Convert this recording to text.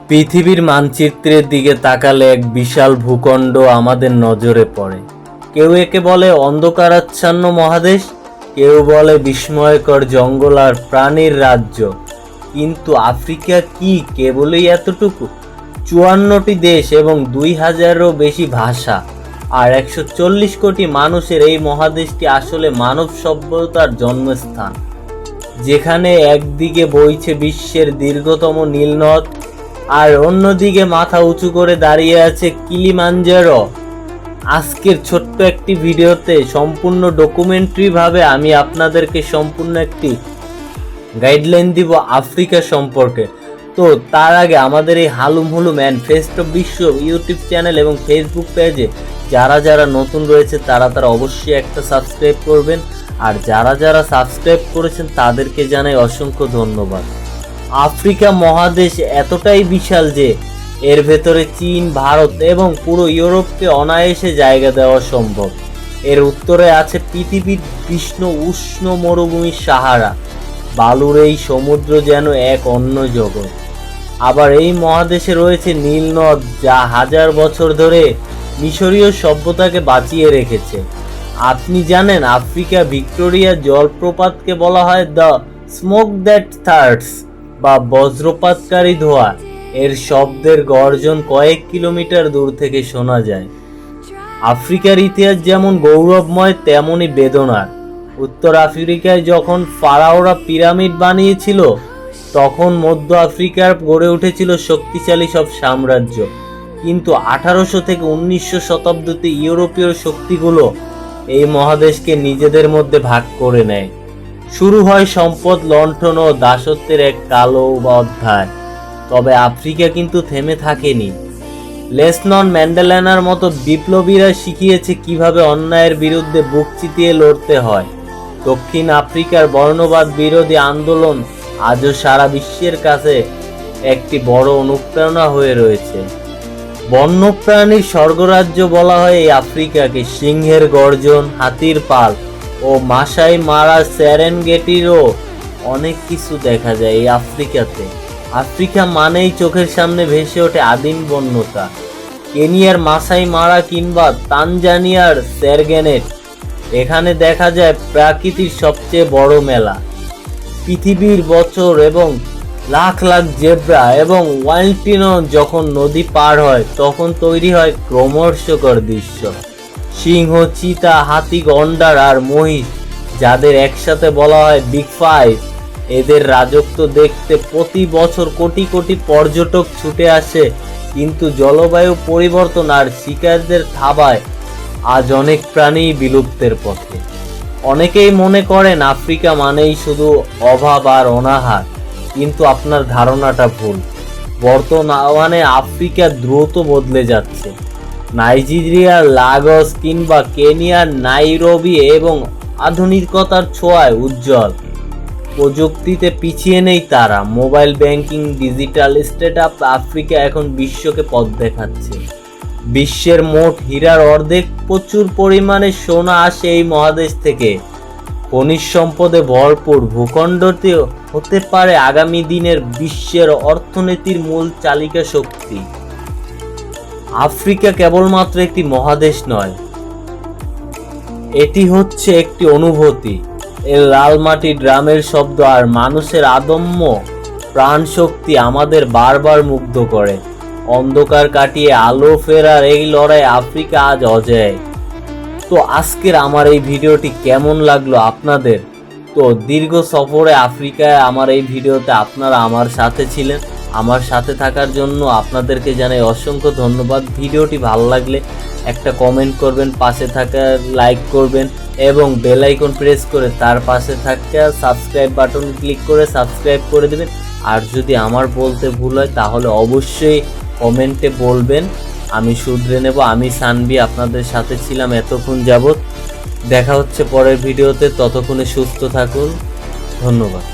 পৃথিবীর মানচিত্রের দিকে তাকালে এক বিশাল ভূখণ্ড আমাদের নজরে পড়ে। কেউ একে বলে অন্ধকারাচ্ছন্ন মহাদেশ, কেউ বলে বিস্ময়কর জঙ্গল আর প্রাণীর রাজ্য। কিন্তু আফ্রিকা কি কেবলই এতটুকু? 54টি দেশ এবং 2000-এরও বেশি ভাষা আর 140 কোটি মানুষের এই মহাদেশটি আসলে মানব সভ্যতার জন্মস্থান, যেখানে একদিকে বইছে বিশ্বের দীর্ঘতম নীলনদ আর অন্যদিকে মাথা উঁচু করে দাঁড়িয়ে আছে কিলিমাঞ্জারো। আজকের ছোট্ট একটি ভিডিওতে সম্পূর্ণ ডকুমেন্টারি ভাবে আমি আপনাদেরকে সম্পূর্ণ একটি গাইডলাইন দিব আফ্রিকা সম্পর্কে। তো তার আগে আমাদের এই হালুম হুলুম অ্যান্ড ফেস্ট অফ বিশ্ব ইউটিউব চ্যানেল এবং ফেসবুক পেজে যারা যারা নতুন রয়েছে তারা অবশ্যই একটা সাবস্ক্রাইব করবেন, আর যারা সাবস্ক্রাইব করেছেন তাদেরকে জানাই অসংখ্য ধন্যবাদ। আফ্রিকা মহাদেশ এতটাই বিশাল যে এর ভেতরে চীন, ভারত এবং পুরো ইউরোপকে অনায়াসে জায়গা দেওয়া সম্ভব। এর উত্তরে আছে পৃথিবীর উষ্ণ মরুভূমি সাহারা, বালুর এই সমুদ্র যেন এক অন্য জগৎ। আবার এই মহাদেশে রয়েছে নীল নদ, যা হাজার বছর ধরে মিশরীয় সভ্যতাকে বাঁচিয়ে রেখেছে। আপনি জানেন আফ্রিকা ভিক্টোরিয়া জলপ্রপাতকে বলা হয় দ্য স্মোক দ্যাট থার্ডস বা বজ্রপাতকারী ধোঁয়া। এর শব্দের গর্জন কয়েক কিলোমিটার দূর থেকে শোনা যায়। আফ্রিকার ইতিহাস যেমন গৌরবময় তেমনই বেদনার। উত্তর আফ্রিকায় যখন ফারাওরা পিরামিড বানিয়েছিল তখন মধ্য আফ্রিকার গড়ে উঠেছিল শক্তিশালী সব সাম্রাজ্য। কিন্তু 1800 থেকে 1900 শতাব্দীতে ইউরোপীয় শক্তিগুলো এই মহাদেশকে নিজেদের মধ্যে ভাগ করে নেয়। শুরু হয় সম্পদ লণ্ঠন ও দাসত্বের এক কালো অধ্যায়। তবে আফ্রিকা কিন্তু থেমে থাকেনি। নেলসন ম্যান্ডেলার মতো বিপ্লবীরা শিখিয়েছে কিভাবে অন্যায়ের বিরুদ্ধে বুক চিতিয়ে লড়তে হয়। দক্ষিণ আফ্রিকার বর্ণবাদ বিরোধী আন্দোলন আজও সারা বিশ্বের কাছে একটি বড় অনুপ্রেরণা হয়ে রয়েছে। বন্যপ্রাণীর স্বর্গরাজ্য বলা হয় এই আফ্রিকাকে। সিংহের গর্জন, হাতির পাল ও মাসাই মারা সেরেনগেটিরও অনেক কিছু দেখা যায় এই আফ্রিকাতে। আফ্রিকা মানেই চোখের সামনে ভেসে ওঠে আদিম বন্যতা। কেনিয়ার মাসাই মারা কিংবা তানজানিয়ার সেরগেনেট, এখানে দেখা যায় প্রকৃতির সবচেয়ে বড় মেলা। পৃথিবীর বছর এবং লাখ লাখ জেব্রা এবং ওয়াইল্টিনো যখন নদী পার হয় তখন তৈরি হয় ক্রমর্ষকর দৃশ্য। সিংহ, চিতা, হাতি, গন্ডার আর মহিষ, যাদের একসাথে বলা হয় বিগ ফাইভ, এদের রাজত্ব দেখতে প্রতি বছর কোটি কোটি পর্যটক ছুটে আসে। কিন্তু জলবায়ু পরিবর্তন আর শিকারদের থাবায় আজ অনেক প্রাণী বিলুপ্তের পথে। অনেকেই মনে করেন আফ্রিকা মানেই শুধু অভাব আর অনাহার, কিন্তু আপনার ধারণাটা ভুল। বর্তমানে আফ্রিকা দ্রুত বদলে যাচ্ছে। নাইজেরিয়া, লাগোস কিংবা কেনিয়ার নাইরোবি এবং আধুনিকতার ছোঁয়ায় উজ্জ্বল। প্রযুক্তিতে পিছিয়ে নেই তারা। Mobile banking, digital startup, Africa এখন বিশ্বকে পথ দেখাচ্ছে। বিশ্বের মোট হীরার অর্ধেক, প্রচুর পরিমাণে সোনা আসে এই মহাদেশ থেকে। খনিজ সম্পদে ভরপুর ভূখণ্ডটি হতে পারে আগামী দিনের বিশ্বের অর্থনীতির মূল চালিকা শক্তি। আফ্রিকা কেবলমাত্র একটি মহাদেশ নয়, এটি হচ্ছে একটি অনুভূতি। এর লাল মাটি, ড্রামের শব্দ আর মানুষের আদম্য প্রাণশক্তি আমাদের বারবার মুগ্ধ করে। অন্ধকার কাটিয়ে আলো ফেরার এই লড়াই আফ্রিকা আজ অজেয়। তো আজকের আমার এই ভিডিওটি কেমন লাগলো আপনাদের? তো দীর্ঘ সফরে আফ্রিকায় আমার এই ভিডিওতে আপনারা আমার সাথে ছিলেন। আমার সাথে থাকার জন্য আপনাদেরকে জানাই অসংখ্য ধন্যবাদ। ভিডিওটি ভালো লাগলে একটা কমেন্ট করবেন, পাশে থাকা লাইক করবেন এবং বেল আইকন প্রেস করে তার পাশে থাকা সাবস্ক্রাইব বাটন ক্লিক করে সাবস্ক্রাইব করে দেবেন। আর যদি আমার বলতে ভুল হয় তাহলে অবশ্যই কমেন্টে বলবেন, আমি শুধরে নেব। আমি সানবি আপনাদের সাথে ছিলাম এতক্ষণ যাবত। দেখা হচ্ছে পরের ভিডিওতে, ততক্ষণে সুস্থ থাকুন। ধন্যবাদ।